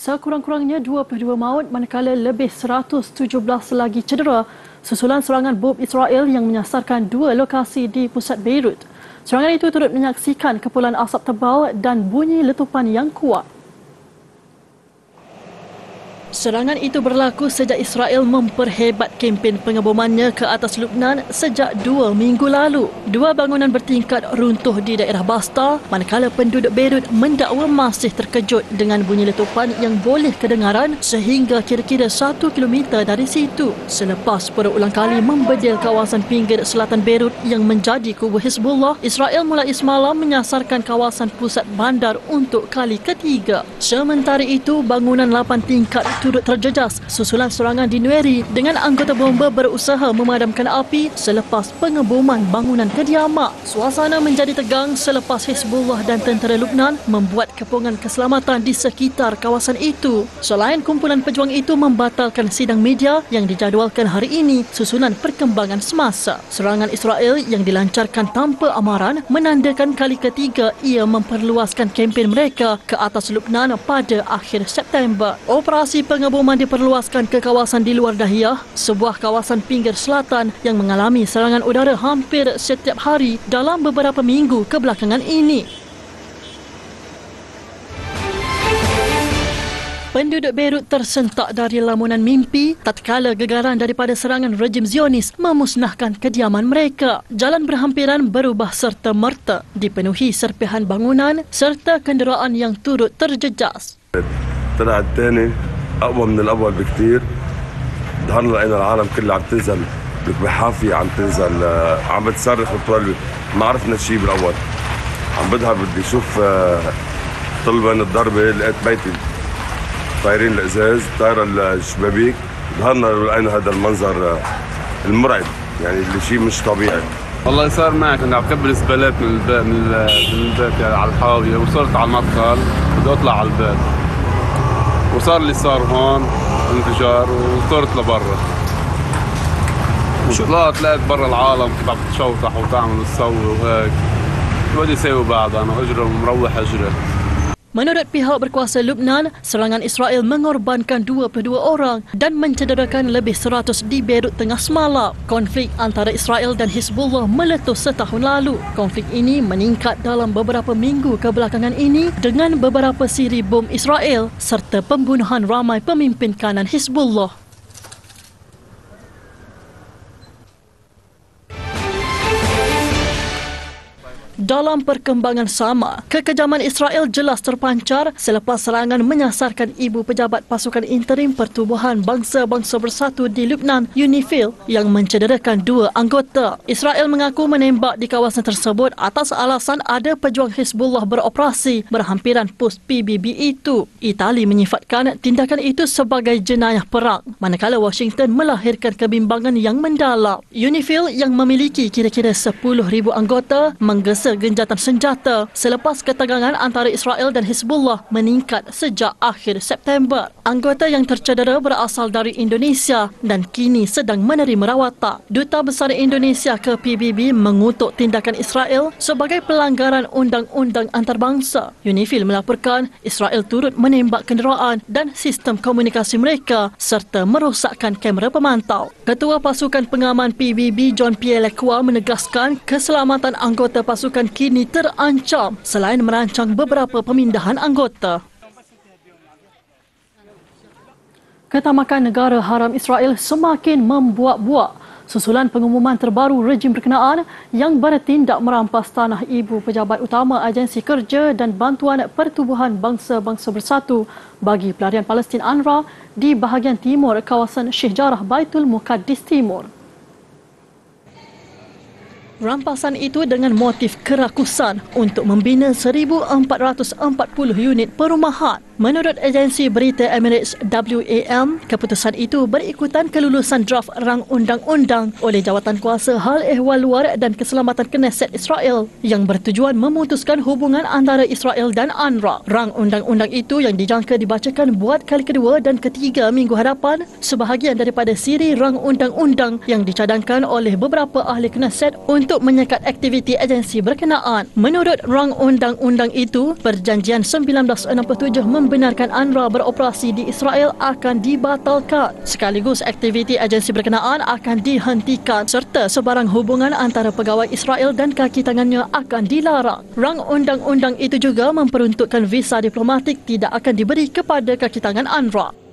Sekurang-kurangnya 22 maut manakala lebih 117 lagi cedera susulan serangan bom Israel yang menyasarkan dua lokasi di pusat Beirut. Serangan itu turut menyaksikan kepulan asap tebal dan bunyi letupan yang kuat. Serangan itu berlaku sejak Israel memperhebat kempen pengebomannya ke atas Lebanon sejak 2 minggu lalu. Dua bangunan bertingkat runtuh di daerah Basta, manakala penduduk Beirut mendakwa masih terkejut dengan bunyi letupan yang boleh kedengaran sehingga kira-kira 1 kilometer dari situ. Selepas berulang kali membedil kawasan pinggir selatan Beirut yang menjadi kubu Hizbullah, Israel mulai semalam menyasarkan kawasan pusat bandar untuk kali ketiga. Sementara itu, bangunan 8 tingkat turut terjejas susulan serangan di Nueri dengan anggota bomba berusaha memadamkan api selepas pengeboman bangunan kediaman. Suasana menjadi tegang selepas Hizbullah dan tentera Lebanon membuat kepungan keselamatan di sekitar kawasan itu. Selain kumpulan pejuang itu membatalkan sidang media yang dijadualkan hari ini susulan perkembangan semasa. Serangan Israel yang dilancarkan tanpa amaran menandakan kali ketiga ia memperluaskan kempen mereka ke atas Lebanon pada akhir September. Operasi pengeboman diperluaskan ke kawasan di luar Dahiyah, sebuah kawasan pinggir selatan yang mengalami serangan udara hampir setiap hari dalam beberapa minggu kebelakangan ini. Penduduk Beirut tersentak dari lamunan mimpi tatkala gegaran daripada serangan rejim Zionis memusnahkan kediaman mereka. Jalan berhampiran berubah serta-merta, dipenuhi serpihan bangunan serta kenderaan yang turut terjejas. طلع الثاني اقوى من الاول بكثير. ظهرنا لقينا العالم كلها عم تنزل بحافيه، عم تنزل عم بتصرخ وتولول. ما عرفنا شيء بالاول. عم بظهر بدي اشوف طلبا الضربه، لقيت بيتي طايرين الازاز، طايره الشبابيك. ظهرنا لقينا هذا المنظر المرعب، يعني اللي شيء مش طبيعي. والله صار معي كنت عم كبر الزبالات من البيت يعني على الحاويه، وصرت على المدخل بدي اطلع على البيت. وصار اللي صار هون انفجار وصرت لبرا. وطلعت لقيت برا العالم كيف عم تشوطح وتعمل وتسوي وهيك. شو بدي اسوي بعد انا اجري ومروح اجري. Menurut pihak berkuasa Lebanon, serangan Israel mengorbankan 22 orang dan mencederakan lebih 100 di Beirut tengah semalam. Konflik antara Israel dan Hizbullah meletus setahun lalu. Konflik ini meningkat dalam beberapa minggu kebelakangan ini dengan beberapa siri bom Israel serta pembunuhan ramai pemimpin kanan Hizbullah. Dalam perkembangan sama, kekejaman Israel jelas terpancar selepas serangan menyasarkan ibu pejabat pasukan interim Pertubuhan Bangsa-Bangsa Bersatu di Lebanon, UNIFIL, yang mencederakan 2 anggota. Israel mengaku menembak di kawasan tersebut atas alasan ada pejuang Hizbullah beroperasi berhampiran pos PBB itu. Itali menyifatkan tindakan itu sebagai jenayah perang, manakala Washington melahirkan kebimbangan yang mendalam. UNIFIL yang memiliki kira-kira 10,000 anggota menggesa genjatan senjata selepas ketegangan antara Israel dan Hizbullah meningkat sejak akhir September. Anggota yang tercedera berasal dari Indonesia dan kini sedang menerima rawatan. Duta Besar Indonesia ke PBB mengutuk tindakan Israel sebagai pelanggaran undang-undang antarabangsa. UNIFIL melaporkan Israel turut menembak kenderaan dan sistem komunikasi mereka serta merosakkan kamera pemantau. Ketua Pasukan Pengaman PBB John Pierre Lacroix menegaskan keselamatan anggota pasukan kini terancam selain merancang beberapa pemindahan anggota. Ketamakan negara haram Israel semakin membuak-buak susulan pengumuman terbaru rejim berkenaan yang bertindak merampas tanah ibu pejabat utama Agensi Kerja dan Bantuan Pertubuhan Bangsa-Bangsa Bersatu bagi Pelarian Palestin UNRWA di bahagian timur kawasan Syekh Jarrah Baitul Muqaddis Timur. Rampasan itu dengan motif kerakusan untuk membina 1,440 unit perumahan. Menurut agensi berita Emirates WAM, keputusan itu berikutan kelulusan draft rang undang-undang oleh Jawatan Kuasa Hal Ehwal Luar dan Keselamatan Knesset Israel yang bertujuan memutuskan hubungan antara Israel dan UNRWA. Rang undang-undang itu yang dijangka dibacakan buat kali kedua dan ketiga minggu hadapan sebahagian daripada siri rang undang-undang yang dicadangkan oleh beberapa ahli Knesset untuk menyekat aktiviti agensi berkenaan. Menurut rang undang-undang itu, Perjanjian 1967 membenarkan UNRWA beroperasi di Israel akan dibatalkan. Sekaligus aktiviti agensi berkenaan akan dihentikan serta sebarang hubungan antara pegawai Israel dan kaki tangannya akan dilarang. Rang undang-undang itu juga memperuntukkan visa diplomatik tidak akan diberi kepada kaki tangan UNRWA.